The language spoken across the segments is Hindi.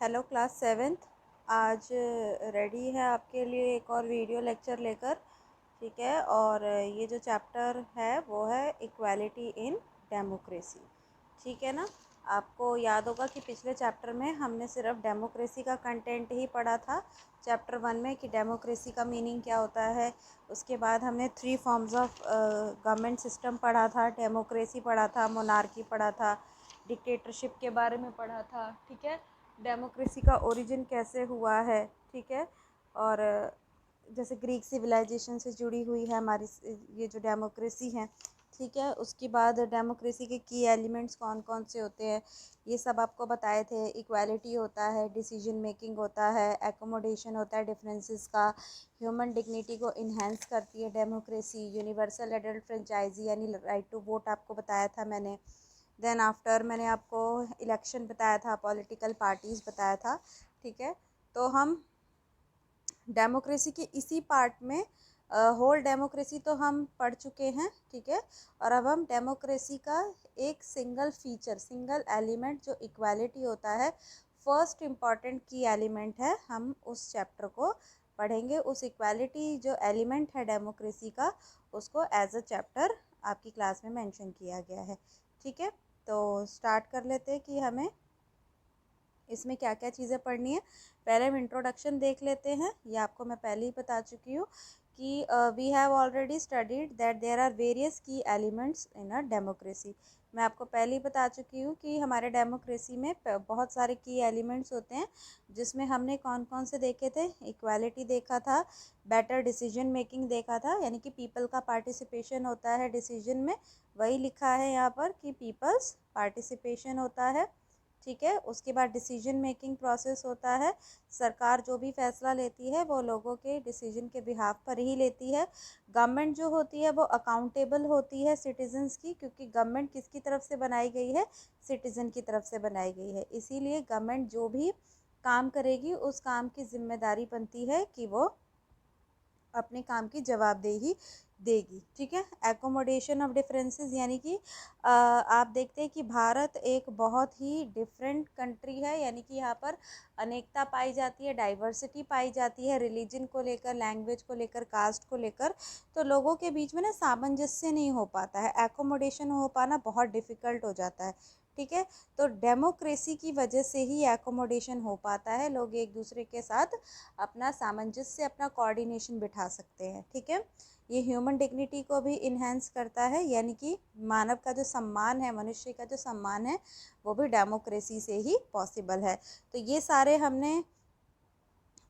Hello class seventh. आज रेडी है आपके लिए एक और वीडियो लेक्चर लेकर। ठीक है, और ये जो चैप्टर है वो है इक्वालिटी इन डेमोक्रेसी। ठीक है ना। आपको याद होगा कि पिछले चैप्टर में हमने सिर्फ डेमोक्रेसी का कंटेंट ही पढ़ा था, चैप्टर 1 में, कि डेमोक्रेसी का मीनिंग क्या होता है। उसके बाद हमने 3 फॉर्म्स ऑफ गवर्नमेंट सिस्टम पढ़ा था, डेमोक्रेसी पढ़ा था, मोनार्की पढ़ा था, डिक्टेटरशिप के बारे में पढ़ा था। ठीक है, डेमोक्रेसी का ओरिजिन कैसे हुआ है। ठीक है, और जैसे ग्रीक सिविलाइजेशन से जुड़ी हुई है हमारी ये जो डेमोक्रेसी है। ठीक है, उसके बाद डेमोक्रेसी के की एलिमेंट्स कौन कौन से होते हैं ये सब आपको बताए थे। इक्वालिटी होता है, डिसीजन मेकिंग होता है, एकोमोडेशन होता है डिफरेंसेस का, ह्यूमन डिग्निटी को इन्हेंस करती है डेमोक्रेसी, यूनिवर्सल एडल्ट फ्रेंचाइजी यानी राइट टू वोट आपको बताया था मैंने। देन आफ्टर मैंने आपको इलेक्शन बताया था, पॉलिटिकल पार्टीज़ बताया था। ठीक है, तो हम डेमोक्रेसी के इसी पार्ट में होल डेमोक्रेसी तो हम पढ़ चुके हैं। ठीक है, और अब हम डेमोक्रेसी का एक सिंगल फीचर, सिंगल एलिमेंट जो इक्वालिटी होता है, फर्स्ट इम्पॉर्टेंट की एलिमेंट है, हम उस चैप्टर को पढ़ेंगे। उस इक्वालिटी जो एलिमेंट है डेमोक्रेसी का, उसको एज अ चैप्टर आपकी क्लास में मेंशन किया गया है। ठीक है, तो स्टार्ट कर लेते हैं कि हमें इसमें क्या क्या चीज़ें पढ़नी है। पहले हम इंट्रोडक्शन देख लेते हैं। ये आपको मैं पहले ही बता चुकी हूँ कि we have already studied that there are various key elements in a democracy. मैं आपको पहले ही बता चुकी हूँ कि हमारे डेमोक्रेसी में बहुत सारे की एलिमेंट्स होते हैं, जिसमें हमने कौन कौन से देखे थे। इक्वालिटी देखा था, बेटर डिसीजन मेकिंग देखा था, यानी कि पीपल का पार्टिसिपेशन होता है डिसीजन में, वही लिखा है यहाँ पर कि पीपल्स पार्टिसिपेशन होता है। ठीक है, उसके बाद डिसीजन मेकिंग प्रोसेस होता है, सरकार जो भी फैसला लेती है वो लोगों के डिसीजन के बिहाफ पर ही लेती है। गवर्नमेंट जो होती है वो अकाउंटेबल होती है सिटीजन्स की, क्योंकि गवर्नमेंट किसकी तरफ से बनाई गई है, सिटीजन की तरफ से बनाई गई है। इसीलिए गवर्नमेंट जो भी काम करेगी उस काम की जिम्मेदारी बनती है कि वो अपने काम की जवाबदेही देगी। ठीक है, एकोमोडेशन ऑफ डिफरेंसेस, यानी कि आप देखते हैं कि भारत एक बहुत ही डिफरेंट कंट्री है, यानी कि यहाँ पर अनेकता पाई जाती है, डाइवर्सिटी पाई जाती है, रिलीजन को लेकर, लैंग्वेज को लेकर, कास्ट को लेकर। तो लोगों के बीच में ना सामंजस्य नहीं हो पाता है, एकोमोडेशन हो पाना बहुत डिफ़िकल्ट हो जाता है। ठीक है, तो डेमोक्रेसी की वजह से ही एकोमोडेशन हो पाता है, लोग एक दूसरे के साथ अपना सामंजस्य, अपना कोऑर्डिनेशन बिठा सकते हैं। ठीक है, ये ह्यूमन डिग्निटी को भी इन्हेंस करता है, यानी कि मानव का जो सम्मान है, मनुष्य का जो सम्मान है, वो भी डेमोक्रेसी से ही पॉसिबल है। तो ये सारे हमने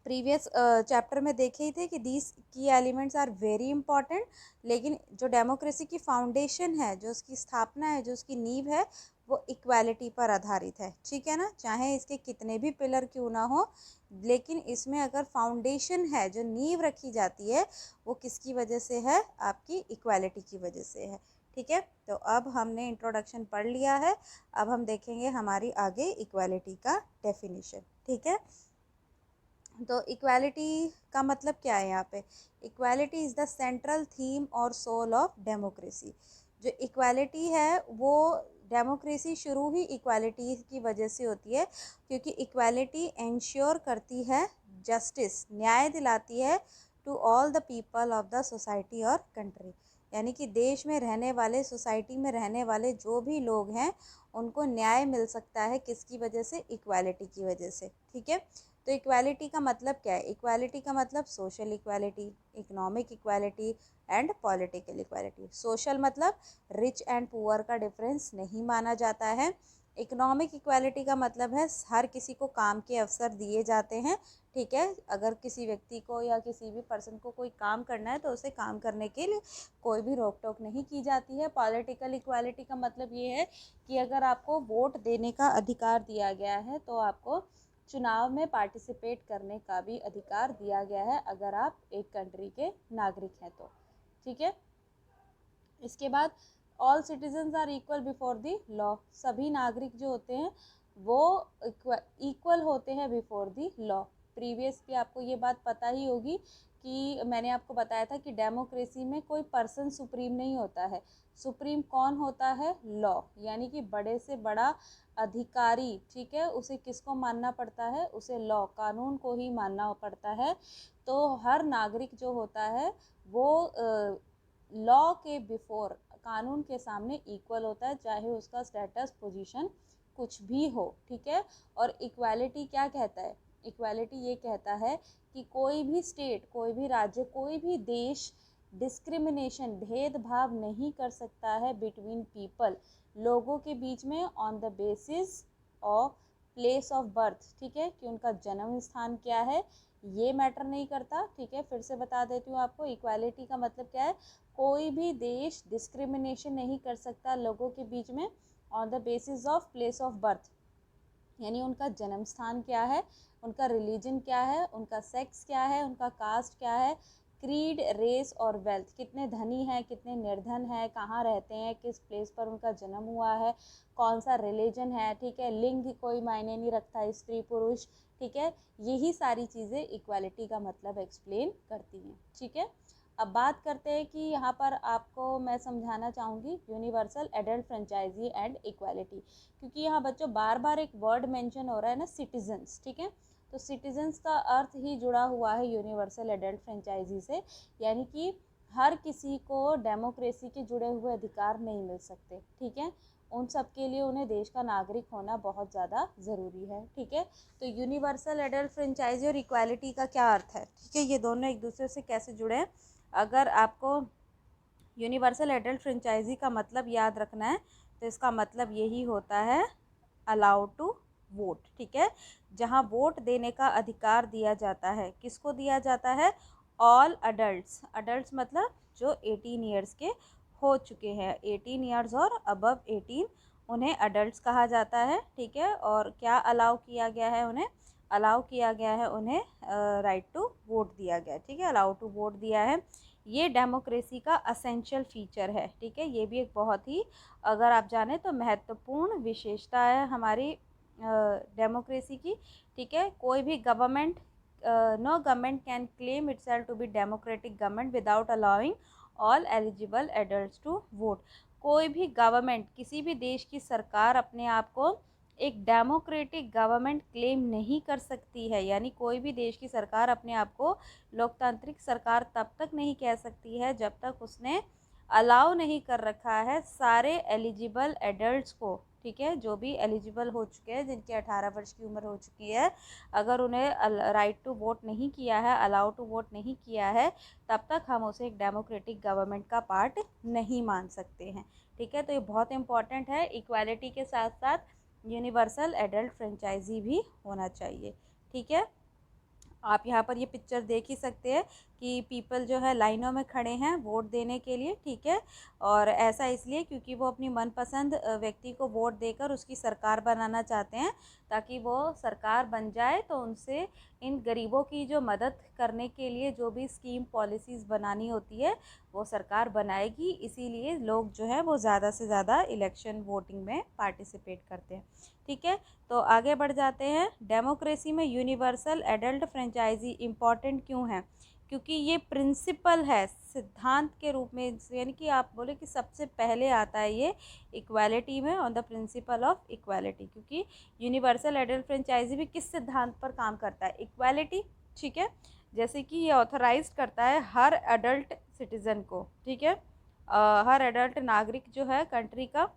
प्रीवियस चैप्टर में देखे ही थे कि दीज की एलिमेंट्स आर वेरी इंपॉर्टेंट। लेकिन जो डेमोक्रेसी की फाउंडेशन है, जो उसकी स्थापना है, जो उसकी नींव है, वो इक्वालिटी पर आधारित है। ठीक है ना, चाहे इसके कितने भी पिलर क्यों ना हो, लेकिन इसमें अगर फाउंडेशन है, जो नींव रखी जाती है, वो किसकी वजह से है, आपकी इक्वालिटी की वजह से है। ठीक है, तो अब हमने इंट्रोडक्शन पढ़ लिया है, अब हम देखेंगे हमारी आगे इक्वालिटी का डेफिनेशन। ठीक है, तो इक्वालिटी का मतलब क्या है यहाँ पे। Equality is the central theme और सोल ऑफ डेमोक्रेसी। जो इक्वालिटी है वो, डेमोक्रेसी शुरू ही इक्वालिटी की वजह से होती है, क्योंकि इक्वालिटी इंश्योर करती है जस्टिस, न्याय दिलाती है to all the people of the society और कंट्री। यानी कि देश में रहने वाले, सोसाइटी में रहने वाले जो भी लोग हैं, उनको न्याय मिल सकता है किसकी वजह से, इक्वालिटी की वजह से। ठीक है, तो इक्वालिटी का मतलब क्या है। इक्वालिटी का मतलब social equality, economic equality and political equality. Social मतलब रिच एंड पुअर का डिफरेंस नहीं माना जाता है। इकोनॉमिक इक्वालिटी का मतलब है हर किसी को काम के अवसर दिए जाते हैं। ठीक है, अगर किसी व्यक्ति को या किसी भी पर्सन को कोई काम करना है तो उसे काम करने के लिए कोई भी रोक टोक नहीं की जाती है। पॉलिटिकल इक्वालिटी का मतलब ये है कि अगर आपको वोट देने का अधिकार दिया गया है तो आपको चुनाव में पार्टिसिपेट करने का भी अधिकार दिया गया है, अगर आप एक कंट्री के नागरिक हैं तो। ठीक है, इसके बाद all citizens are equal before the law. सभी नागरिक जो होते हैं वो इक्वल होते हैं बिफोर द लॉ। प्रीवियस भी आपको ये बात पता ही होगी कि मैंने आपको बताया था कि डेमोक्रेसी में कोई पर्सन सुप्रीम नहीं होता है। सुप्रीम कौन होता है? लॉ, यानी कि बड़े से बड़ा अधिकारी, ठीक है, उसे किसको मानना पड़ता है? उसे लॉ, कानून को ही मानना पड़ता है। तो हर नागरिक जो होता है वो लॉ के बिफोर, कानून के सामने इक्वल होता है, चाहे उसका स्टेटस पोजीशन कुछ भी हो, ठीक है। और इक्वालिटी क्या कहता है? इक्वालिटी ये कहता है कि कोई भी स्टेट, कोई भी राज्य, कोई भी देश डिस्क्रिमिनेशन, भेदभाव नहीं कर सकता है बिटवीन पीपल, लोगों के बीच में, on the basis of place of birth, ठीक है, कि उनका जन्म स्थान क्या है, ये मैटर नहीं करता, ठीक है। फिर से बता देती हूँ आपको, इक्वालिटी का मतलब क्या है? कोई भी देश डिस्क्रिमिनेशन नहीं कर सकता लोगों के बीच में on the basis of place of birth, यानी उनका जन्म स्थान क्या है, उनका रिलीजन क्या है, उनका सेक्स क्या है, उनका कास्ट क्या है, क्रीड, रेस और वेल्थ, कितने धनी हैं, कितने निर्धन हैं, कहाँ रहते हैं, किस प्लेस पर उनका जन्म हुआ है, कौन सा रिलीजन है, ठीक है, लिंग कोई मायने नहीं रखता, स्त्री पुरुष, ठीक है। यही सारी चीज़ें इक्वालिटी का मतलब एक्सप्लेन करती हैं, ठीक है। अब बात करते हैं कि यहाँ पर आपको मैं समझाना चाहूँगी universal adult franchise and equality, क्योंकि यहाँ बच्चों बार बार एक वर्ड मेंशन हो रहा है ना, सिटीजन्स, ठीक है। तो सिटीजन्स का अर्थ ही जुड़ा हुआ है यूनिवर्सल एडल्ट फ्रेंचाइजी से, यानी कि हर किसी को डेमोक्रेसी के जुड़े हुए अधिकार नहीं मिल सकते, ठीक है। उन सब के लिए उन्हें देश का नागरिक होना बहुत ज़्यादा ज़रूरी है, ठीक है। तो यूनिवर्सल एडल्ट फ्रेंचाइजी और इक्वालिटी का क्या अर्थ है, ठीक है, ये दोनों एक दूसरे से कैसे जुड़े हैं? अगर आपको यूनिवर्सल एडल्ट फ्रेंचाइजी का मतलब याद रखना है तो इसका मतलब यही होता है अलाउ टू वोट, ठीक है, जहां वोट देने का अधिकार दिया जाता है। किसको दिया जाता है? ऑल अडल्ट्स, अडल्ट्स मतलब जो 18 ईयर्स के हो चुके हैं, 18 ईयर्स और अबव 18, उन्हें अडल्ट्स कहा जाता है, ठीक है। और क्या अलाउ किया गया है? उन्हें अलाउ किया गया है, उन्हें राइट टू वोट दिया गया है, ठीक है, अलाउ टू वोट दिया है। ये डेमोक्रेसी का असेंशियल फीचर है, ठीक है, ये भी एक बहुत ही, अगर आप जाने तो महत्वपूर्ण विशेषता है हमारी डेमोक्रेसी की, ठीक है। कोई भी government, no government can claim itself to be democratic government without allowing all eligible adults to vote. कोई भी गवर्नमेंट, किसी भी देश की सरकार अपने आप को एक डेमोक्रेटिक गवर्नमेंट क्लेम नहीं कर सकती है, यानी कोई भी देश की सरकार अपने आप को लोकतांत्रिक सरकार तब तक नहीं कह सकती है जब तक उसने अलाउ नहीं कर रखा है सारे एलिजिबल एडल्ट्स को, ठीक है, जो भी एलिजिबल हो चुके हैं, जिनकी 18 वर्ष की उम्र हो चुकी है, अगर उन्हें राइट टू वोट नहीं किया है, अलाउ टू वोट नहीं किया है, तब तक हम उसे एक डेमोक्रेटिक गवर्नमेंट का पार्ट नहीं मान सकते हैं, ठीक है। तो ये बहुत इंपॉर्टेंट है, इक्वालिटी के साथ साथ यूनिवर्सल एडल्ट फ्रेंचाइजी भी होना चाहिए, ठीक है। आप यहाँ पर ये पिक्चर देख ही सकते हैं कि पीपल जो है लाइनों में खड़े हैं वोट देने के लिए, ठीक है। और ऐसा इसलिए क्योंकि वो अपनी मनपसंद व्यक्ति को वोट देकर उसकी सरकार बनाना चाहते हैं, ताकि वो सरकार बन जाए तो उनसे इन गरीबों की जो मदद करने के लिए जो भी स्कीम पॉलिसीज़ बनानी होती है वो सरकार बनाएगी, इसीलिए लोग जो है वो ज़्यादा से ज़्यादा इलेक्शन वोटिंग में पार्टिसिपेट करते हैं, ठीक है। तो आगे बढ़ जाते हैं। डेमोक्रेसी में यूनिवर्सल एडल्ट फ्रेंचाइजी इम्पॉर्टेंट क्यों है? क्योंकि ये प्रिंसिपल है, सिद्धांत के रूप में, यानी कि आप बोले कि सबसे पहले आता है ये इक्वालिटी में, on the principle of equality, क्योंकि यूनिवर्सल एडल्ट फ्रेंचाइजी भी किस सिद्धांत पर काम करता है? इक्वालिटी, ठीक है। जैसे कि ये ऑथराइज करता है हर एडल्ट सिटीज़न को, ठीक है, हर एडल्ट नागरिक जो है कंट्री का,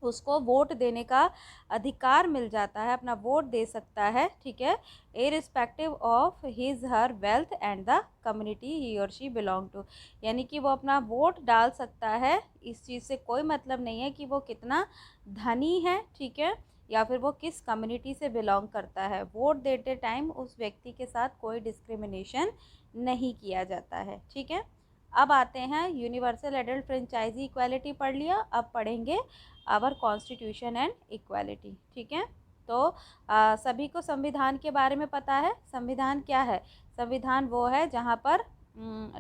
उसको वोट देने का अधिकार मिल जाता है, अपना वोट दे सकता है, ठीक है, irrespective of his her wealth and the community ही और शी बिलोंग टू, यानी कि वो अपना वोट डाल सकता है, इस चीज़ से कोई मतलब नहीं है कि वो कितना धनी है, ठीक है, या फिर वो किस कम्युनिटी से बिलोंग करता है। वोट देते टाइम उस व्यक्ति के साथ कोई डिस्क्रिमिनेशन नहीं किया जाता है, ठीक है। अब आते हैं यूनिवर्सल एडल्ट फ्रेंचाइजी इक्वालिटी पढ़ लिया, अब पढ़ेंगे आवर कॉन्स्टिट्यूशन एंड इक्वालिटी, ठीक है। तो सभी को संविधान के बारे में पता है। संविधान क्या है? संविधान वो है जहाँ पर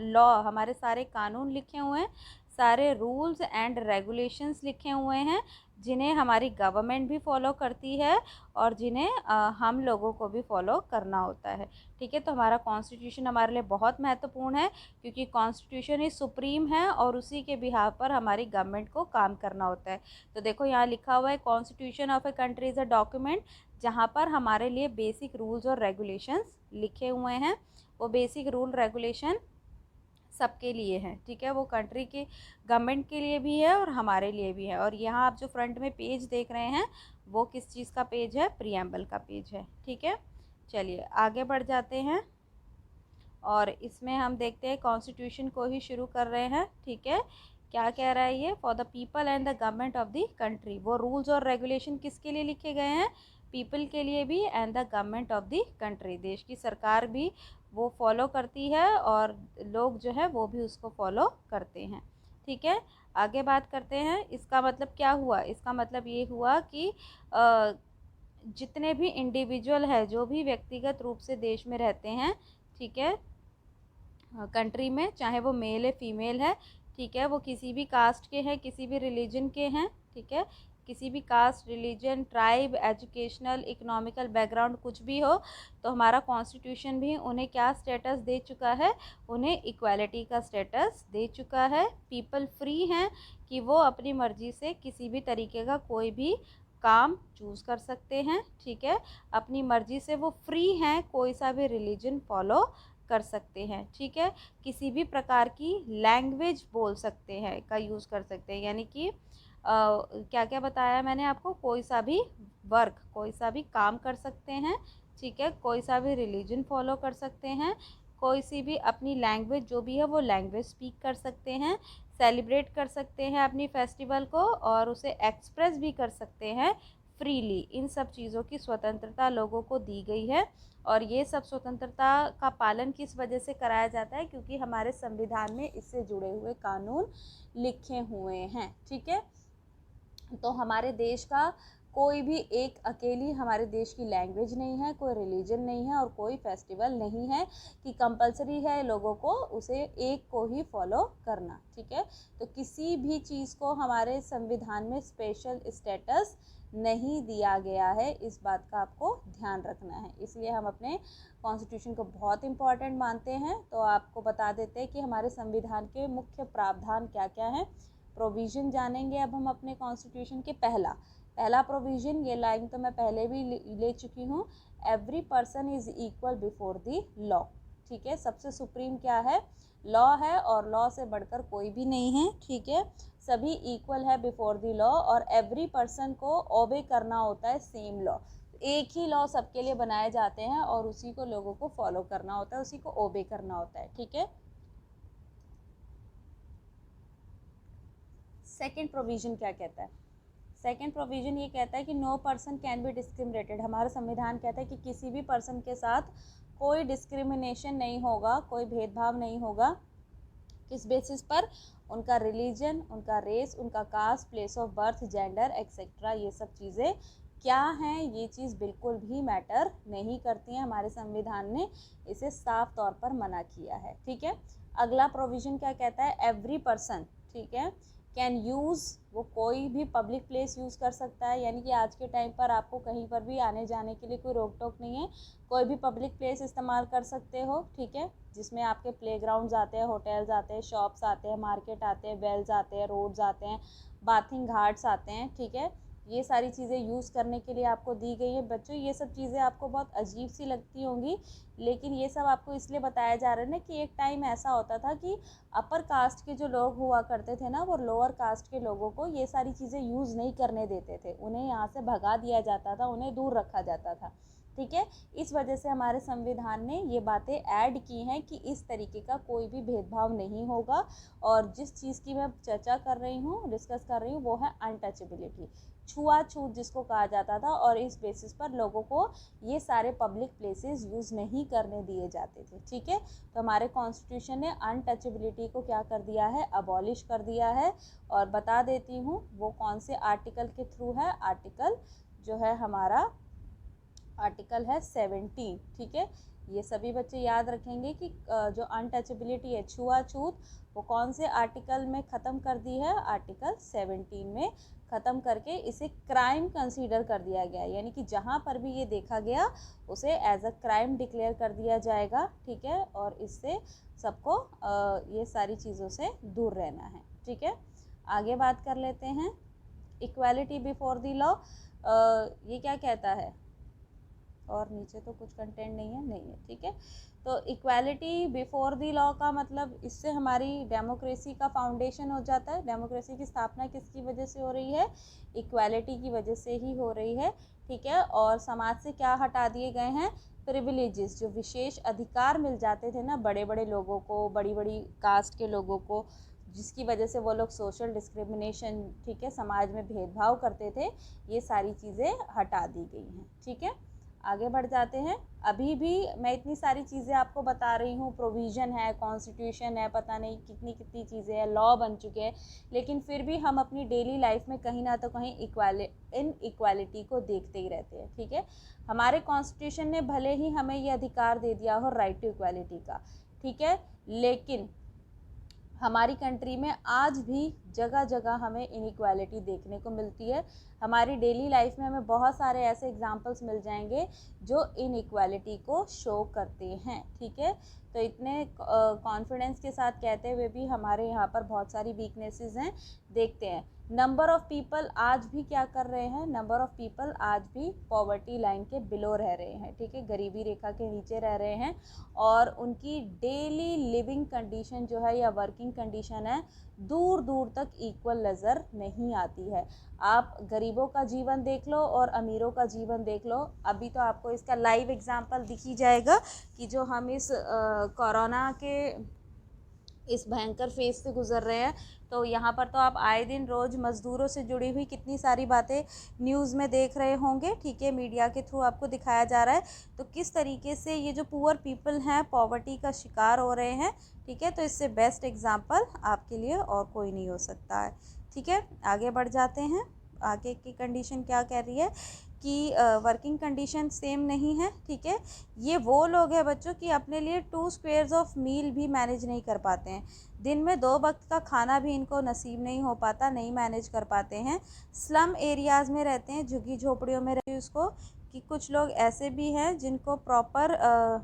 लॉ, हमारे सारे कानून लिखे हुए हैं, सारे रूल्स एंड रेगुलेशंस लिखे हुए हैं जिन्हें हमारी गवर्नमेंट भी फॉलो करती है और जिन्हें हम लोगों को भी फॉलो करना होता है। ठीक है, तो हमारा कॉन्स्टिट्यूशन हमारे लिए बहुत महत्वपूर्ण है क्योंकि कॉन्स्टिट्यूशन ही सुप्रीम है और उसी के बिहाफ पर हमारी गवर्नमेंट को काम करना होता है। तो देखो यहाँ लिखा हुआ है constitution of a country is a document, जहाँ पर हमारे लिए बेसिक रूल्स और रेगुलेशंस लिखे हुए हैं। वो बेसिक रूल रेगुलेशन सबके लिए हैं। ठीक है, वो कंट्री की गवर्नमेंट के लिए भी है और हमारे लिए भी है। और यहाँ आप जो फ्रंट में पेज देख रहे हैं वो किस चीज़ का पेज है? प्रीएम्बल का पेज है। ठीक है, चलिए आगे बढ़ जाते हैं और इसमें हम देखते हैं कॉन्स्टिट्यूशन को ही शुरू कर रहे हैं। ठीक है, क्या कह रहा है ये? For the people and the government of the country. वो रूल्स और रेगुलेशन किसके लिए लिखे गए हैं? पीपल के लिए भी and the government of the country. देश की सरकार भी वो फॉलो करती है और लोग जो है वो भी उसको फॉलो करते हैं। ठीक है, आगे बात करते हैं। इसका मतलब क्या हुआ? इसका मतलब ये हुआ कि जितने भी इंडिविजुअल है, जो भी व्यक्तिगत रूप से देश में रहते हैं, ठीक है, कंट्री में, चाहे वो मेल है फीमेल है, ठीक है, वो किसी भी कास्ट के हैं, किसी भी रिलीजन के हैं, ठीक है, किसी भी caste, religion, tribe, educational, economical background कुछ भी हो, तो हमारा कॉन्स्टिट्यूशन भी उन्हें क्या स्टेटस दे चुका है? उन्हें इक्वालिटी का स्टेटस दे चुका है। पीपल फ्री हैं कि वो अपनी मर्जी से किसी भी तरीके का कोई भी काम चूज़ कर सकते हैं। ठीक है, अपनी मर्जी से वो फ्री हैं, कोई सा भी रिलीजन फॉलो कर सकते हैं। ठीक है, किसी भी प्रकार की लैंग्वेज बोल सकते हैं का यूज़ कर सकते हैं, यानी कि क्या क्या बताया मैंने आपको? कोई सा भी वर्क, कोई सा भी काम कर सकते हैं। ठीक है, कोई सा भी रिलीजन फॉलो कर सकते हैं, कोई सी भी अपनी लैंग्वेज जो भी है वो लैंग्वेज स्पीक कर सकते हैं, सेलिब्रेट कर सकते हैं अपनी फेस्टिवल को और उसे एक्सप्रेस भी कर सकते हैं फ्रीली। इन सब चीज़ों की स्वतंत्रता लोगों को दी गई है और ये सब स्वतंत्रता का पालन किस वजह से कराया जाता है? क्योंकि हमारे संविधान में इससे जुड़े हुए कानून लिखे हुए हैं। ठीक है, तो हमारे देश का कोई भी एक अकेली हमारे देश की लैंग्वेज नहीं है, कोई रिलीजन नहीं है और कोई फेस्टिवल नहीं है कि कंपलसरी है लोगों को उसे एक को ही फॉलो करना। ठीक है, तो किसी भी चीज़ को हमारे संविधान में स्पेशल स्टेटस नहीं दिया गया है, इस बात का आपको ध्यान रखना है। इसलिए हम अपने कॉन्स्टिट्यूशन को बहुत इम्पॉर्टेंट मानते हैं। तो आपको बता देते हैं कि हमारे संविधान के मुख्य प्रावधान क्या क्या हैं। प्रोविज़न जानेंगे अब हम अपने कॉन्स्टिट्यूशन के। पहला प्रोविज़न, ये लाइन तो मैं पहले भी ले चुकी हूँ, every person is equal before the law. ठीक है, सबसे सुप्रीम क्या है? लॉ है और लॉ से बढ़कर कोई भी नहीं है। ठीक है, सभी इक्वल है बिफोर द लॉ और एवरी पर्सन को ओबे करना होता है सेम लॉ। एक ही लॉ सबके लिए बनाए जाते हैं और उसी को लोगों को फॉलो करना होता है, उसी को ओबे करना होता है। ठीक है, सेकेंड प्रोविज़न क्या कहता है? सेकेंड प्रोविज़न ये कहता है कि no person can be discriminated. हमारा संविधान कहता है कि किसी भी पर्सन के साथ कोई डिस्क्रिमिनेशन नहीं होगा, कोई भेदभाव नहीं होगा। किस बेसिस पर? उनका रिलीजन, उनका रेस, उनका caste, place of birth, gender etcetera, ये सब चीज़ें क्या हैं? ये चीज़ बिल्कुल भी मैटर नहीं करती हैं। हमारे संविधान ने इसे साफ तौर पर मना किया है। ठीक है, अगला प्रोविज़न क्या कहता है? एवरी पर्सन, ठीक है, कैन यूज़, वो कोई भी पब्लिक प्लेस यूज़ कर सकता है, यानी कि आज के टाइम पर आपको कहीं पर भी आने जाने के लिए कोई रोक टोक नहीं है, कोई भी पब्लिक प्लेस इस्तेमाल कर सकते हो। ठीक है, जिसमें आपके प्लेग्राउंड्स आते हैं, होटल्स आते हैं, शॉप्स आते हैं, मार्केट आते हैं, वेल्स आते हैं, रोड्स आते हैं, बाथिंग घाट्स आते हैं। ठीक है, ये सारी चीज़ें यूज़ करने के लिए आपको दी गई हैं। बच्चों, ये सब चीज़ें आपको बहुत अजीब सी लगती होंगी, लेकिन ये सब आपको इसलिए बताया जा रहा है ना कि एक टाइम ऐसा होता था कि अपर कास्ट के जो लोग हुआ करते थे ना, वो लोअर कास्ट के लोगों को ये सारी चीज़ें यूज़ नहीं करने देते थे, उन्हें यहाँ से भगा दिया जाता था, उन्हें दूर रखा जाता था। ठीक है, इस वजह से हमारे संविधान ने ये बातें ऐड की हैं कि इस तरीके का कोई भी भेदभाव नहीं होगा। और जिस चीज़ की मैं चर्चा कर रही हूँ, डिस्कस कर रही हूँ, वो है अनटचेबिलिटी, छुआछूत जिसको कहा जाता था। और इस बेसिस पर लोगों को ये सारे पब्लिक प्लेसेस यूज़ नहीं करने दिए जाते थे। ठीक है, तो हमारे कॉन्स्टिट्यूशन ने अनटचेबिलिटी को क्या कर दिया है? अबॉलिश कर दिया है। और बता देती हूँ वो कौन से आर्टिकल के थ्रू है। आर्टिकल जो है हमारा आर्टिकल है 17। ठीक है, ये सभी बच्चे याद रखेंगे कि जो अनटचेबिलिटी है, छुआछूत, वो कौन से आर्टिकल में ख़त्म कर दी है, आर्टिकल 17 में ख़त्म करके इसे क्राइम कंसीडर कर दिया गया। यानी कि जहाँ पर भी ये देखा गया उसे एज अ क्राइम डिक्लेयर कर दिया जाएगा। ठीक है, और इससे सबको ये सारी चीज़ों से दूर रहना है। ठीक है, आगे बात कर लेते हैं। इक्वालिटी बिफोर द लॉ, ये क्या कहता है, और नीचे तो कुछ कंटेंट नहीं है। ठीक है, तो इक्वालिटी बिफोर द लॉ का मतलब, इससे हमारी डेमोक्रेसी का फाउंडेशन हो जाता है। डेमोक्रेसी की स्थापना किसकी वजह से हो रही है, इक्वालिटी की वजह से ही हो रही है। ठीक है, और समाज से क्या हटा दिए गए हैं, प्रिविलेजेस, जो विशेष अधिकार मिल जाते थे ना बड़े बड़े लोगों को, बड़ी बड़ी कास्ट के लोगों को, जिसकी वजह से वो लोग सोशल डिस्क्रिमिनेशन, ठीक है, समाज में भेदभाव करते थे, ये सारी चीज़ें हटा दी गई हैं। ठीक है, आगे बढ़ जाते हैं। अभी भी मैं इतनी सारी चीज़ें आपको बता रही हूँ, प्रोविज़न है, कॉन्स्टिट्यूशन है, पता नहीं कितनी कितनी चीज़ें हैं, लॉ बन चुके हैं, लेकिन फिर भी हम अपनी डेली लाइफ में कहीं ना तो कहीं इनइक्वालिटी को देखते ही रहते हैं। ठीक है, हमारे कॉन्स्टिट्यूशन ने भले ही हमें ये अधिकार दे दिया हो राइट टू इक्वालिटी का, ठीक है, लेकिन हमारी कंट्री में आज भी जगह जगह हमें इनइक्वालिटी देखने को मिलती है। हमारी डेली लाइफ में हमें बहुत सारे ऐसे एग्जांपल्स मिल जाएंगे जो इनइक्वालिटी को शो करते हैं। ठीक है, तो इतने कॉन्फिडेंस के साथ कहते हुए भी हमारे यहाँ पर बहुत सारी वीकनेसेस हैं। देखते हैं, नंबर ऑफ़ पीपल आज भी क्या कर रहे हैं, नंबर ऑफ़ पीपल आज भी पॉवर्टी लाइन के बिलो रह रहे हैं। ठीक है, गरीबी रेखा के नीचे रह रहे हैं, और उनकी डेली लिविंग कंडीशन जो है या वर्किंग कंडीशन है, दूर दूर तक इक्वल नज़र नहीं आती है। आप गरीबों का जीवन देख लो और अमीरों का जीवन देख लो। अभी तो आपको इसका लाइव एग्जांपल दिख ही जाएगा कि जो हम इस कोरोना के इस भयंकर फेज से गुजर रहे हैं, तो यहाँ पर तो आप आए दिन रोज़ मज़दूरों से जुड़ी हुई कितनी सारी बातें न्यूज़ में देख रहे होंगे। ठीक है, मीडिया के थ्रू आपको दिखाया जा रहा है, तो किस तरीके से ये जो पुअर पीपल हैं पॉवर्टी का शिकार हो रहे हैं। ठीक है, तो इससे बेस्ट एग्जांपल आपके लिए और कोई नहीं हो सकता है। ठीक है, आगे बढ़ जाते हैं। आगे की कंडीशन क्या कह रही है कि वर्किंग कंडीशन सेम नहीं है। ठीक है, ये वो लोग हैं बच्चों कि अपने लिए 2 स्क्वेयर्स ऑफ मील भी मैनेज नहीं कर पाते हैं। दिन में 2 वक्त का खाना भी इनको नसीब नहीं हो पाता, नहीं मैनेज कर पाते हैं। स्लम एरियाज़ में रहते हैं, झुग्गी झोपड़ियों में रहते हैं। उसको कि कुछ लोग ऐसे भी हैं जिनको प्रॉपर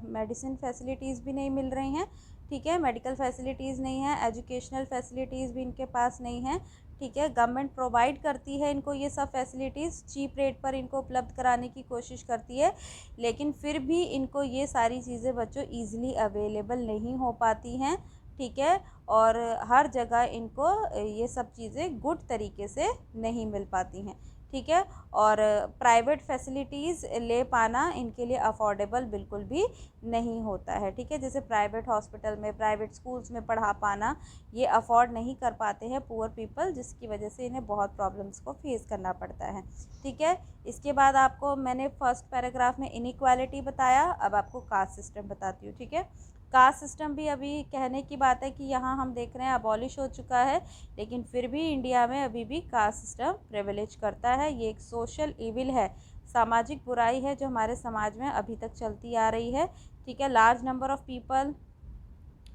मेडिसिन फैसिलिटीज़ भी नहीं मिल रही हैं। ठीक है, मेडिकल फैसिलिटीज़ नहीं है, एजुकेशनल फैसिलिटीज़ भी इनके पास नहीं है। ठीक है, गवर्नमेंट प्रोवाइड करती है इनको ये सब फैसिलिटीज़, चीप रेट पर इनको उपलब्ध कराने की कोशिश करती है, लेकिन फिर भी इनको ये सारी चीज़ें बच्चों ईज़िली अवेलेबल नहीं हो पाती हैं। ठीक है, और हर जगह इनको ये सब चीज़ें गुड तरीके से नहीं मिल पाती हैं। ठीक है, और प्राइवेट फैसिलिटीज़ ले पाना इनके लिए अफोर्डेबल बिल्कुल भी नहीं होता है। ठीक है, जैसे प्राइवेट हॉस्पिटल में, प्राइवेट स्कूल्स में पढ़ा पाना ये अफोर्ड नहीं कर पाते हैं पुअर पीपल, जिसकी वजह से इन्हें बहुत प्रॉब्लम्स को फेस करना पड़ता है। ठीक है, इसके बाद आपको मैंने फर्स्ट पैराग्राफ में इनइक्वालिटी बताया, अब आपको कास्ट सिस्टम बताती हूँ। ठीक है, कास्ट सिस्टम भी अभी कहने की बात है कि यहाँ हम देख रहे हैं अबॉलिश हो चुका है, लेकिन फिर भी इंडिया में अभी भी कास्ट सिस्टम प्रिविलेज करता है। ये एक सोशल इविल है, सामाजिक बुराई है जो हमारे समाज में अभी तक चलती आ रही है। ठीक है, लार्ज नंबर ऑफ़ पीपल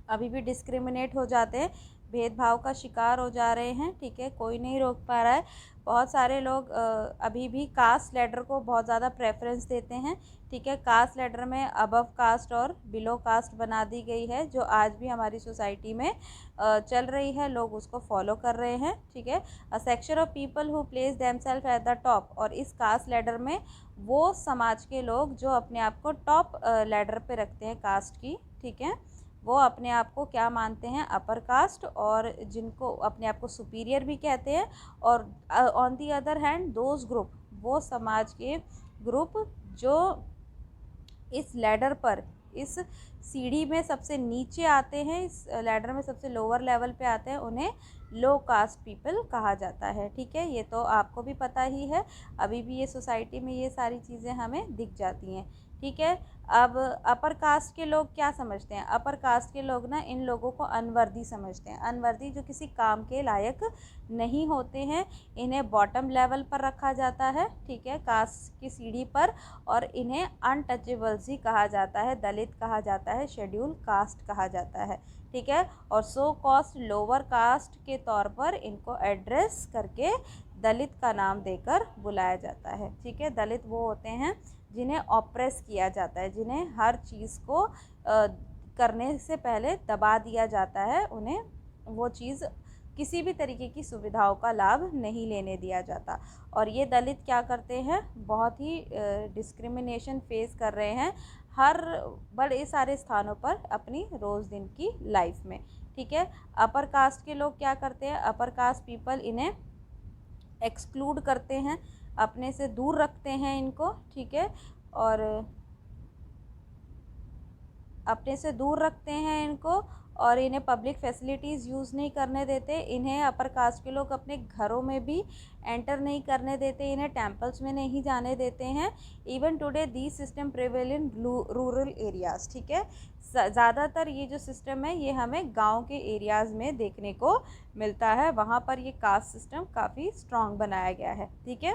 अभी भी डिस्क्रिमिनेट हो जाते हैं, भेदभाव का शिकार हो जा रहे हैं। ठीक है, कोई नहीं रोक पा रहा है। बहुत सारे लोग अभी भी कास्ट लैडर को बहुत ज़्यादा प्रेफरेंस देते हैं। ठीक है, कास्ट लैडर में अबव कास्ट और बिलो कास्ट बना दी गई है, जो आज भी हमारी सोसाइटी में चल रही है, लोग उसको फॉलो कर रहे हैं। ठीक है, a section of people who place themselves at the top, और इस कास्ट लैडर में वो समाज के लोग जो अपने आप को टॉप लैडर पे रखते हैं कास्ट की, ठीक है, वो अपने आप को क्या मानते हैं, अपर कास्ट, और जिनको अपने आप को सुपीरियर भी कहते हैं। और on the other hand those group, वो समाज के ग्रुप जो इस लैडर पर, इस सीढ़ी में सबसे नीचे आते हैं, इस लैडर में सबसे लोअर लेवल पे आते हैं, उन्हें लो कास्ट पीपल कहा जाता है। ठीक है, ये तो आपको भी पता ही है, अभी भी ये सोसाइटी में ये सारी चीज़ें हमें दिख जाती हैं। ठीक है, अब अपर कास्ट के लोग क्या समझते हैं? अपर कास्ट के लोग ना इन लोगों को अनवर्दी समझते हैं। अनवर्दी जो किसी काम के लायक नहीं होते हैं, इन्हें बॉटम लेवल पर रखा जाता है। ठीक है, कास्ट की सीढ़ी पर, और इन्हें अनटचेबल्स ही कहा जाता है, दलित कहा जाता है, शेड्यूल कास्ट कहा जाता है। ठीक है, और सो कॉस्ट लोअर कास्ट के तौर पर इनको एड्रेस करके दलित का नाम देकर बुलाया जाता है। ठीक है, दलित वो होते हैं जिन्हें ऑप्रेस किया जाता है, जिन्हें हर चीज़ को करने से पहले दबा दिया जाता है, उन्हें वो चीज़ किसी भी तरीके की सुविधाओं का लाभ नहीं लेने दिया जाता। और ये दलित क्या करते हैं, बहुत ही डिस्क्रिमिनेशन फेस कर रहे हैं हर बड़े सारे स्थानों पर अपनी रोज़ दिन की लाइफ में। ठीक है, अपर कास्ट के लोग क्या करते हैं, अपर कास्ट पीपल इन्हें एक्सक्लूड करते हैं, अपने से दूर रखते हैं इनको। ठीक है, और अपने से दूर रखते हैं इनको, और इन्हें पब्लिक फैसिलिटीज़ यूज़ नहीं करने देते। इन्हें अपर कास्ट के लोग अपने घरों में भी एंटर नहीं करने देते, इन्हें टेम्पल्स में नहीं जाने देते हैं। Even today the system prevail in rural areas. ठीक है, ज़्यादातर ये जो सिस्टम है ये हमें गांव के एरियाज़ में देखने को मिलता है, वहाँ पर ये कास्ट सिस्टम काफ़ी स्ट्रॉन्ग बनाया गया है। ठीक है,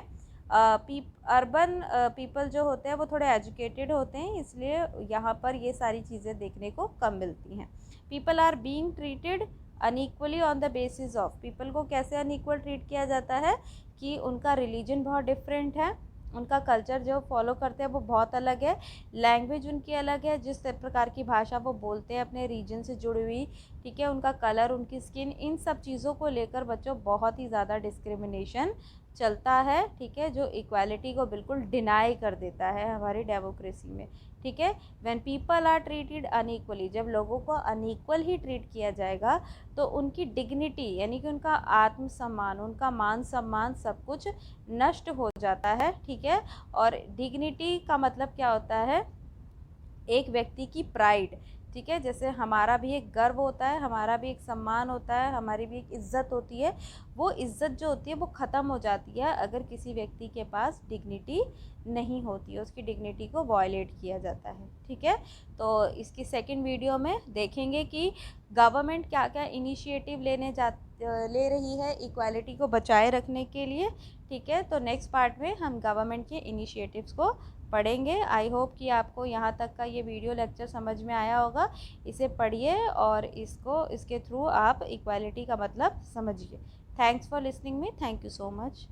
अर्बन पीपल जो होते हैं वो थोड़े एजुकेटेड होते हैं, इसलिए यहाँ पर ये सारी चीज़ें देखने को कम मिलती हैं। People are being treated unequally on the basis of, people को कैसे अनइक्वल ट्रीट किया जाता है कि उनका रिलीजन बहुत डिफरेंट है, उनका कल्चर जो फॉलो करते हैं वो बहुत अलग है, लैंग्वेज उनकी अलग है, जिस प्रकार की भाषा वो बोलते हैं अपने रीजन से जुड़ी हुई। ठीक है, उनका कलर, उनकी स्किन, इन सब चीज़ों को लेकर बच्चों बहुत ही ज़्यादा डिस्क्रिमिनेशन चलता है। ठीक है, जो इक्वालिटी को बिल्कुल डिनाई कर देता है हमारी डेमोक्रेसी में। ठीक है, when people are treated unequally, जब लोगों को अनइक्वल ही ट्रीट किया जाएगा तो उनकी डिग्निटी यानी कि उनका आत्मसम्मान, उनका मान सम्मान सब कुछ नष्ट हो जाता है। ठीक है, और डिग्निटी का मतलब क्या होता है, एक व्यक्ति की प्राइड। ठीक है, जैसे हमारा भी एक गर्व होता है, हमारा भी एक सम्मान होता है, हमारी भी एक इज़्ज़त होती है, वो इज़्ज़त जो होती है वो ख़त्म हो जाती है अगर किसी व्यक्ति के पास डिग्निटी नहीं होती है, उसकी डिग्निटी को वॉयलेट किया जाता है। ठीक है, तो इसकी सेकंड वीडियो में देखेंगे कि गवर्नमेंट क्या क्या इनिशिएटिव ले रही है इक्वालिटी को बचाए रखने के लिए। ठीक है, तो नेक्स्ट पार्ट में हम गवर्नमेंट के इनिशिएटिव्स को पढ़ेंगे। आई होप कि आपको यहाँ तक का ये वीडियो लेक्चर समझ में आया होगा। इसे पढ़िए और इसके थ्रू आप इक्वालिटी का मतलब समझिए। Thanks for listening me, thank you so much.